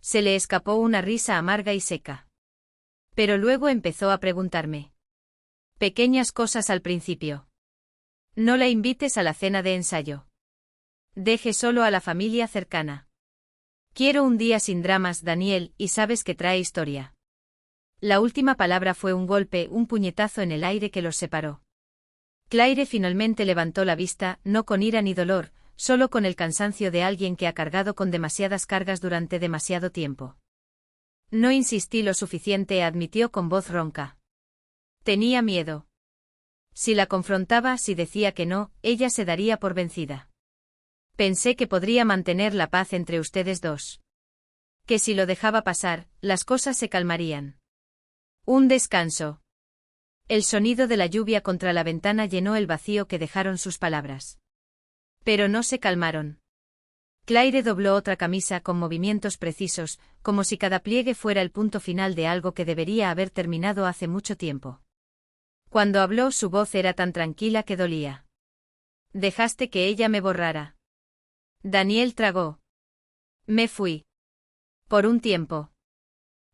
Se le escapó una risa amarga y seca. Pero luego empezó a preguntarme. Pequeñas cosas al principio. No la invites a la cena de ensayo. Deje solo a la familia cercana. Quiero un día sin dramas, Daniel, y sabes que trae historia. La última palabra fue un golpe, un puñetazo en el aire que los separó. Claire finalmente levantó la vista, no con ira ni dolor, solo con el cansancio de alguien que ha cargado con demasiadas cargas durante demasiado tiempo. No insistí lo suficiente, admitió con voz ronca. Tenía miedo. Si la confrontaba, si decía que no, ella se daría por vencida. Pensé que podría mantener la paz entre ustedes dos. Que si lo dejaba pasar, las cosas se calmarían. Un descanso. El sonido de la lluvia contra la ventana llenó el vacío que dejaron sus palabras. Pero no se calmaron. Claire dobló otra camisa con movimientos precisos, como si cada pliegue fuera el punto final de algo que debería haber terminado hace mucho tiempo. Cuando habló, su voz era tan tranquila que dolía. Dejaste que ella me borrara. Daniel tragó. Me fui. Por un tiempo.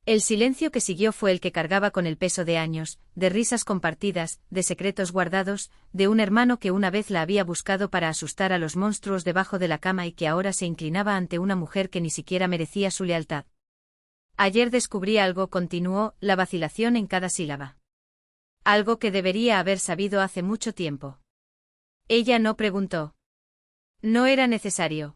El silencio que siguió fue el que cargaba con el peso de años, de risas compartidas, de secretos guardados, de un hermano que una vez la había buscado para asustar a los monstruos debajo de la cama y que ahora se inclinaba ante una mujer que ni siquiera merecía su lealtad. Ayer descubrí algo, continuó, la vacilación en cada sílaba. Algo que debería haber sabido hace mucho tiempo. Ella no preguntó. No era necesario.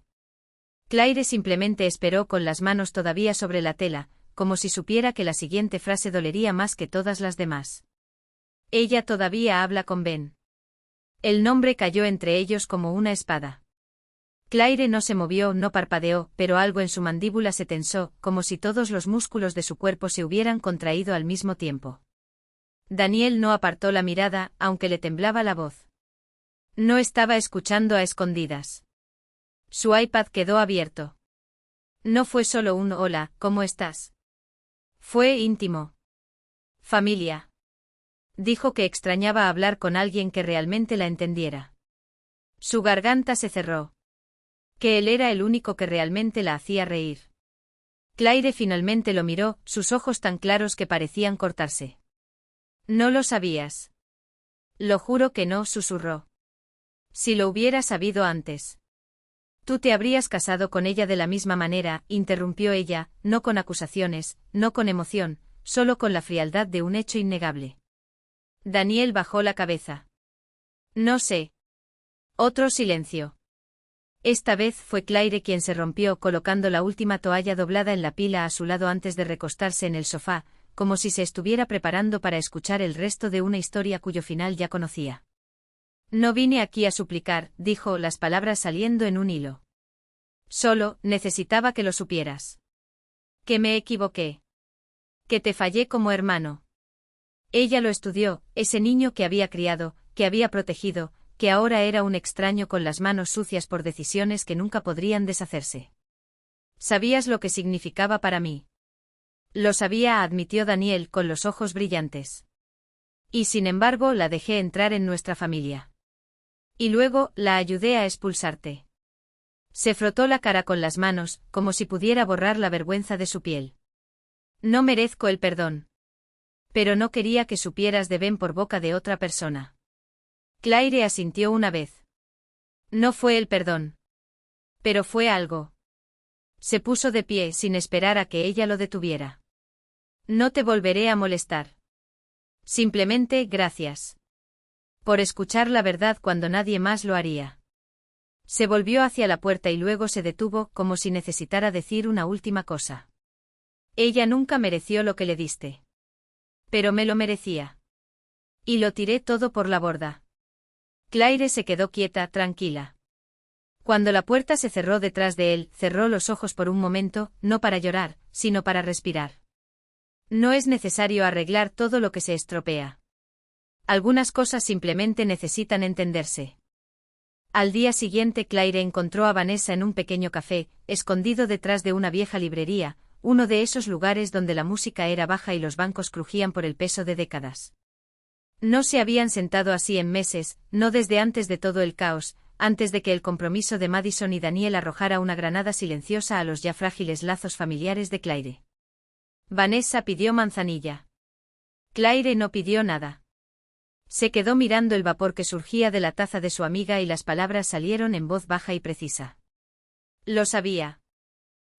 Claire simplemente esperó con las manos todavía sobre la tela, como si supiera que la siguiente frase dolería más que todas las demás. Ella todavía habla con Ben. El nombre cayó entre ellos como una espada. Claire no se movió, no parpadeó, pero algo en su mandíbula se tensó, como si todos los músculos de su cuerpo se hubieran contraído al mismo tiempo. Daniel no apartó la mirada, aunque le temblaba la voz. No estaba escuchando a escondidas. Su iPad quedó abierto. No fue solo un hola, ¿cómo estás? Fue íntimo. Familia. Dijo que extrañaba hablar con alguien que realmente la entendiera. Su garganta se cerró. Que él era el único que realmente la hacía reír. Claire finalmente lo miró, sus ojos tan claros que parecían cortarse. No lo sabías. Lo juro que no, susurró. Si lo hubiera sabido antes. Tú te habrías casado con ella de la misma manera, interrumpió ella, no con acusaciones, no con emoción, solo con la frialdad de un hecho innegable. Daniel bajó la cabeza. No sé. Otro silencio. Esta vez fue Claire quien se rompió colocando la última toalla doblada en la pila a su lado antes de recostarse en el sofá, como si se estuviera preparando para escuchar el resto de una historia cuyo final ya conocía. No vine aquí a suplicar, dijo, las palabras saliendo en un hilo. Solo, necesitaba que lo supieras. Que me equivoqué. Que te fallé como hermano. Ella lo estudió, ese niño que había criado, que había protegido, que ahora era un extraño con las manos sucias por decisiones que nunca podrían deshacerse. ¿Sabías lo que significaba para mí? Lo sabía, admitió Daniel con los ojos brillantes. Y sin embargo la dejé entrar en nuestra familia. Y luego la ayudé a expulsarte. Se frotó la cara con las manos, como si pudiera borrar la vergüenza de su piel. No merezco el perdón. Pero no quería que supieras de Ben por boca de otra persona. Claire asintió una vez. No fue el perdón. Pero fue algo. Se puso de pie sin esperar a que ella lo detuviera. No te volveré a molestar. Simplemente, gracias. Por escuchar la verdad cuando nadie más lo haría. Se volvió hacia la puerta y luego se detuvo, como si necesitara decir una última cosa. Ella nunca mereció lo que le diste. Pero me lo merecía. Y lo tiré todo por la borda. Claire se quedó quieta, tranquila. Cuando la puerta se cerró detrás de él, cerró los ojos por un momento, no para llorar, sino para respirar. No es necesario arreglar todo lo que se estropea. Algunas cosas simplemente necesitan entenderse. Al día siguiente Claire encontró a Vanessa en un pequeño café, escondido detrás de una vieja librería, uno de esos lugares donde la música era baja y los bancos crujían por el peso de décadas. No se habían sentado así en meses, no desde antes de todo el caos, antes de que el compromiso de Madison y Daniel arrojara una granada silenciosa a los ya frágiles lazos familiares de Claire. Vanessa pidió manzanilla. Claire no pidió nada. Se quedó mirando el vapor que surgía de la taza de su amiga y las palabras salieron en voz baja y precisa. Lo sabía.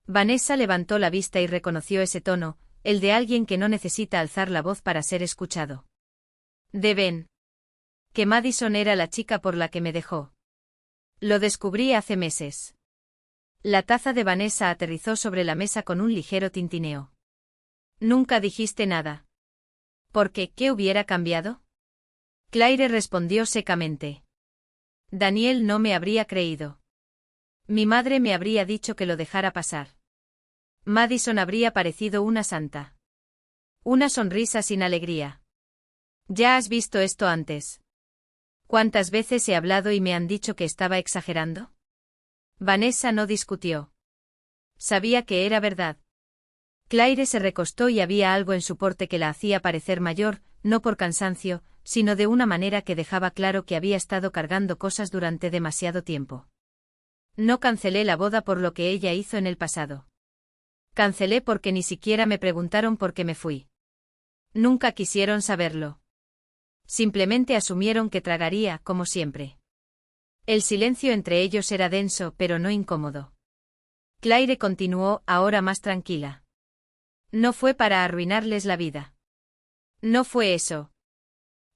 Vanessa levantó la vista y reconoció ese tono, el de alguien que no necesita alzar la voz para ser escuchado. De Ben. Que Madison era la chica por la que me dejó. Lo descubrí hace meses. La taza de Vanessa aterrizó sobre la mesa con un ligero tintineo. Nunca dijiste nada. ¿Por qué? ¿Qué hubiera cambiado? Claire respondió secamente. Daniel no me habría creído. Mi madre me habría dicho que lo dejara pasar. Madison habría parecido una santa. Una sonrisa sin alegría. ¿Ya has visto esto antes? ¿Cuántas veces he hablado y me han dicho que estaba exagerando? Vanessa no discutió. Sabía que era verdad. Claire se recostó y había algo en su porte que la hacía parecer mayor, no por cansancio, sino de una manera que dejaba claro que había estado cargando cosas durante demasiado tiempo. No cancelé la boda por lo que ella hizo en el pasado. Cancelé porque ni siquiera me preguntaron por qué me fui. Nunca quisieron saberlo. Simplemente asumieron que tragaría, como siempre. El silencio entre ellos era denso, pero no incómodo. Claire continuó, ahora más tranquila. No fue para arruinarles la vida. No fue eso.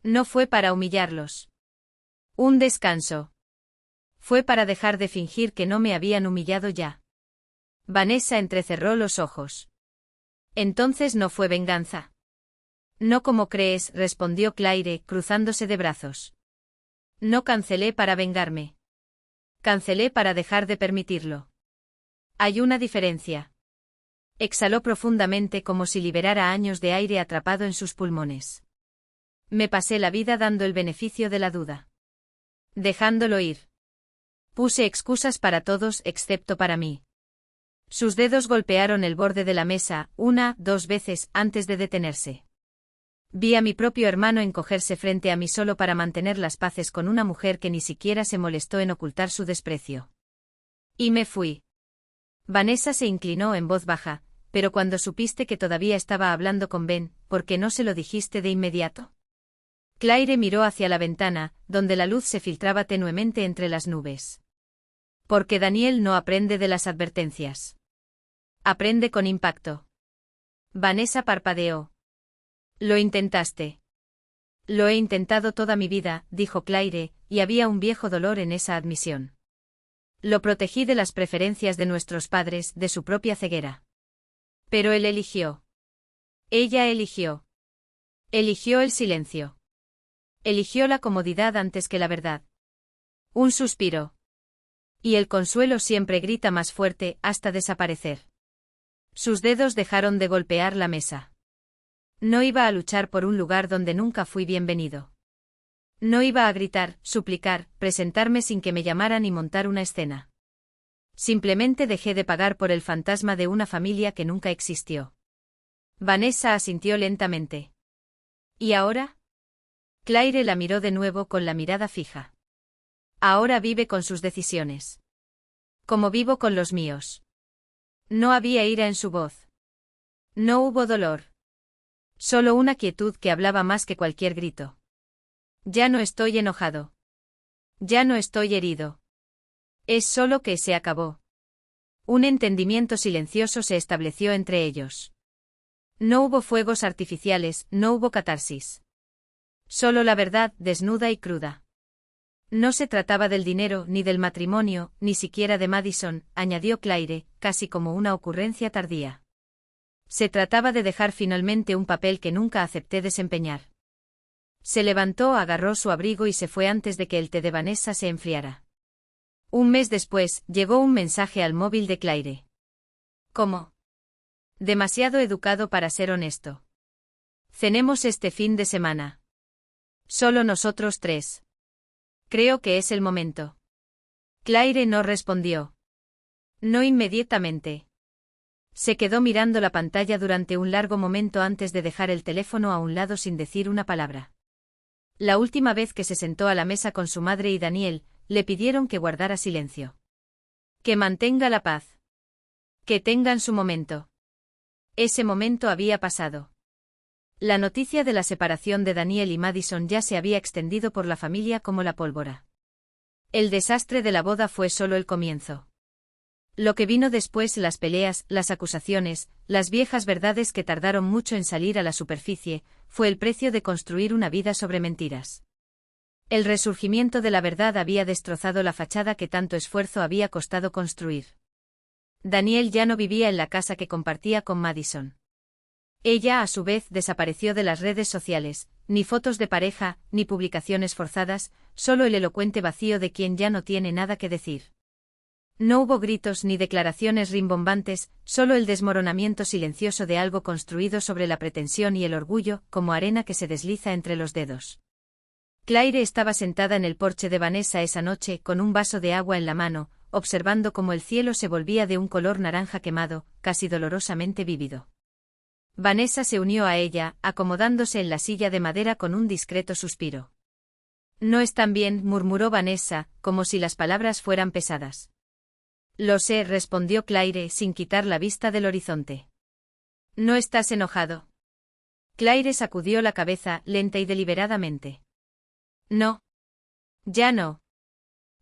No fue para humillarlos. Un descanso. Fue para dejar de fingir que no me habían humillado ya. Vanessa entrecerró los ojos. Entonces no fue venganza. No como crees, respondió Claire, cruzándose de brazos. No cancelé para vengarme. Cancelé para dejar de permitirlo. Hay una diferencia. Exhaló profundamente como si liberara años de aire atrapado en sus pulmones. Me pasé la vida dando el beneficio de la duda. Dejándolo ir. Puse excusas para todos excepto para mí. Sus dedos golpearon el borde de la mesa, una, dos veces, antes de detenerse. Vi a mi propio hermano encogerse frente a mí solo para mantener las paces con una mujer que ni siquiera se molestó en ocultar su desprecio. Y me fui. Vanessa se inclinó en voz baja, pero cuando supiste que todavía estaba hablando con Ben, ¿por qué no se lo dijiste de inmediato? Claire miró hacia la ventana, donde la luz se filtraba tenuemente entre las nubes. Porque Daniel no aprende de las advertencias. Aprende con impacto. Vanessa parpadeó. Lo intentaste. Lo he intentado toda mi vida, dijo Claire, y había un viejo dolor en esa admisión. Lo protegí de las preferencias de nuestros padres, de su propia ceguera. Pero él eligió. Ella eligió. Eligió el silencio. Eligió la comodidad antes que la verdad. Un suspiro. Y el consuelo siempre grita más fuerte hasta desaparecer. Sus dedos dejaron de golpear la mesa. No iba a luchar por un lugar donde nunca fui bienvenido. No iba a gritar, suplicar, presentarme sin que me llamaran y montar una escena. Simplemente dejé de pagar por el fantasma de una familia que nunca existió. Vanessa asintió lentamente. ¿Y ahora? Claire la miró de nuevo con la mirada fija. Ahora vive con sus decisiones. Como vivo con los míos. No había ira en su voz. No hubo dolor. Solo una quietud que hablaba más que cualquier grito. Ya no estoy enojado. Ya no estoy herido. Es solo que se acabó. Un entendimiento silencioso se estableció entre ellos. No hubo fuegos artificiales, no hubo catarsis. Solo la verdad, desnuda y cruda. No se trataba del dinero, ni del matrimonio, ni siquiera de Madison, añadió Claire, casi como una ocurrencia tardía. Se trataba de dejar finalmente un papel que nunca acepté desempeñar. Se levantó, agarró su abrigo y se fue antes de que el té de Vanessa se enfriara. Un mes después, llegó un mensaje al móvil de Claire. ¿Cómo? Demasiado educado para ser honesto. Cenemos este fin de semana. Solo nosotros tres. Creo que es el momento. Claire no respondió. No inmediatamente. Se quedó mirando la pantalla durante un largo momento antes de dejar el teléfono a un lado sin decir una palabra. La última vez que se sentó a la mesa con su madre y Daniel, le pidieron que guardara silencio. Que mantenga la paz. Que tengan su momento. Ese momento había pasado. La noticia de la separación de Daniel y Madison ya se había extendido por la familia como la pólvora. El desastre de la boda fue solo el comienzo. Lo que vino después, las peleas, las acusaciones, las viejas verdades que tardaron mucho en salir a la superficie, fue el precio de construir una vida sobre mentiras. El resurgimiento de la verdad había destrozado la fachada que tanto esfuerzo había costado construir. Daniel ya no vivía en la casa que compartía con Madison. Ella, a su vez, desapareció de las redes sociales, ni fotos de pareja, ni publicaciones forzadas, solo el elocuente vacío de quien ya no tiene nada que decir. No hubo gritos ni declaraciones rimbombantes, solo el desmoronamiento silencioso de algo construido sobre la pretensión y el orgullo, como arena que se desliza entre los dedos. Claire estaba sentada en el porche de Vanessa esa noche, con un vaso de agua en la mano, observando cómo el cielo se volvía de un color naranja quemado, casi dolorosamente vívido. Vanessa se unió a ella, acomodándose en la silla de madera con un discreto suspiro. No están bien, murmuró Vanessa, como si las palabras fueran pesadas. Lo sé, respondió Claire sin quitar la vista del horizonte. ¿No estás enojado? Claire sacudió la cabeza, lenta y deliberadamente. No. Ya no.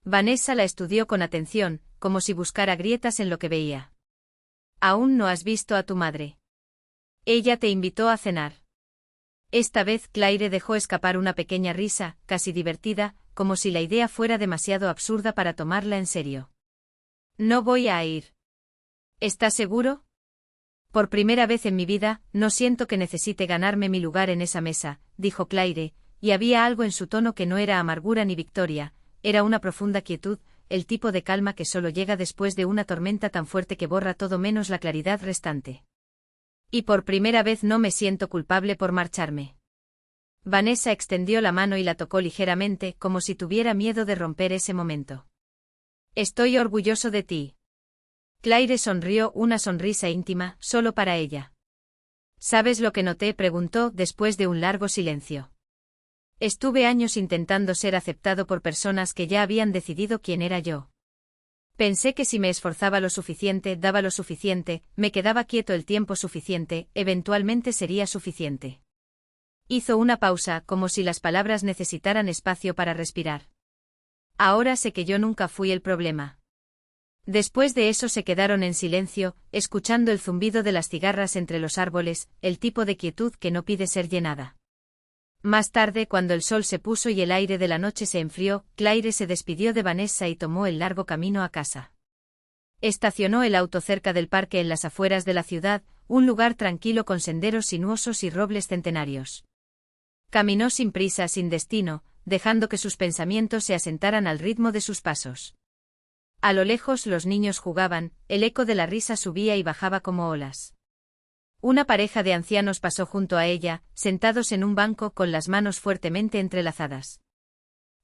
Vanessa la estudió con atención, como si buscara grietas en lo que veía. Aún no has visto a tu madre. Ella te invitó a cenar. Esta vez Claire dejó escapar una pequeña risa, casi divertida, como si la idea fuera demasiado absurda para tomarla en serio. No voy a ir. ¿Estás seguro? Por primera vez en mi vida, no siento que necesite ganarme mi lugar en esa mesa, dijo Claire, y había algo en su tono que no era amargura ni victoria, era una profunda quietud, el tipo de calma que solo llega después de una tormenta tan fuerte que borra todo menos la claridad restante. Y por primera vez no me siento culpable por marcharme. Vanessa extendió la mano y la tocó ligeramente, como si tuviera miedo de romper ese momento. Estoy orgulloso de ti. Claire sonrió, una sonrisa íntima, solo para ella. ¿Sabes lo que noté?, preguntó después de un largo silencio. Estuve años intentando ser aceptado por personas que ya habían decidido quién era yo. Pensé que si me esforzaba lo suficiente, daba lo suficiente, me quedaba quieto el tiempo suficiente, eventualmente sería suficiente. Hizo una pausa, como si las palabras necesitaran espacio para respirar. Ahora sé que yo nunca fui el problema. Después de eso se quedaron en silencio, escuchando el zumbido de las cigarras entre los árboles, el tipo de quietud que no pide ser llenada. Más tarde, cuando el sol se puso y el aire de la noche se enfrió, Claire se despidió de Vanessa y tomó el largo camino a casa. Estacionó el auto cerca del parque en las afueras de la ciudad, un lugar tranquilo con senderos sinuosos y robles centenarios. Caminó sin prisa, sin destino, dejando que sus pensamientos se asentaran al ritmo de sus pasos. A lo lejos los niños jugaban, el eco de la risa subía y bajaba como olas. Una pareja de ancianos pasó junto a ella, sentados en un banco con las manos fuertemente entrelazadas.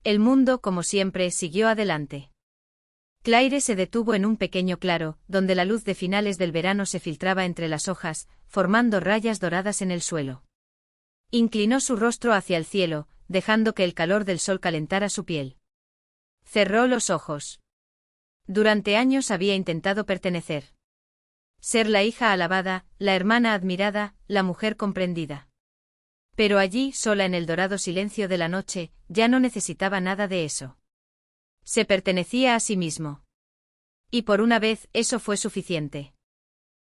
El mundo, como siempre, siguió adelante. Claire se detuvo en un pequeño claro, donde la luz de finales del verano se filtraba entre las hojas, formando rayas doradas en el suelo. Inclinó su rostro hacia el cielo, dejando que el calor del sol calentara su piel. Cerró los ojos. Durante años había intentado pertenecer. Ser la hija alabada, la hermana admirada, la mujer comprendida. Pero allí, sola en el dorado silencio de la noche, ya no necesitaba nada de eso. Se pertenecía a sí mismo. Y por una vez, eso fue suficiente.